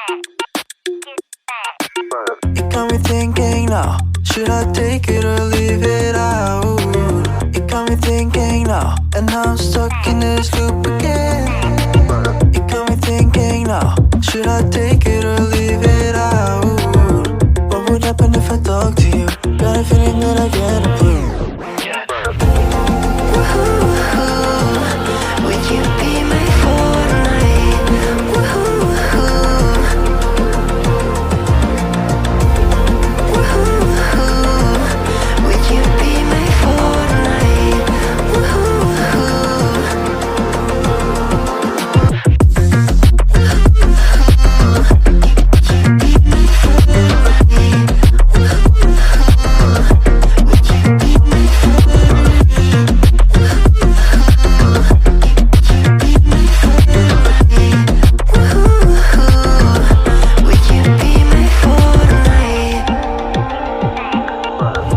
It got me thinking now, should I take it or leave it out? It got me thinking now, and now I'm stuck in this loop again. It got me thinking now, should I take it or leave it out? What would happen if I talk to you? Got a feeling that I get a clue. Would you be my Fortnite? Woohoo! Would you be my Fortnite? Would you be my Fortnite?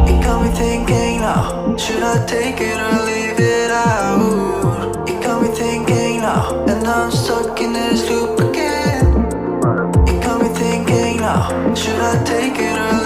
It got me thinking now, should I take it or leave it out? It got me thinking now, and now I'm stuck in this loop again. It got me thinking now, should I take it or leave it out?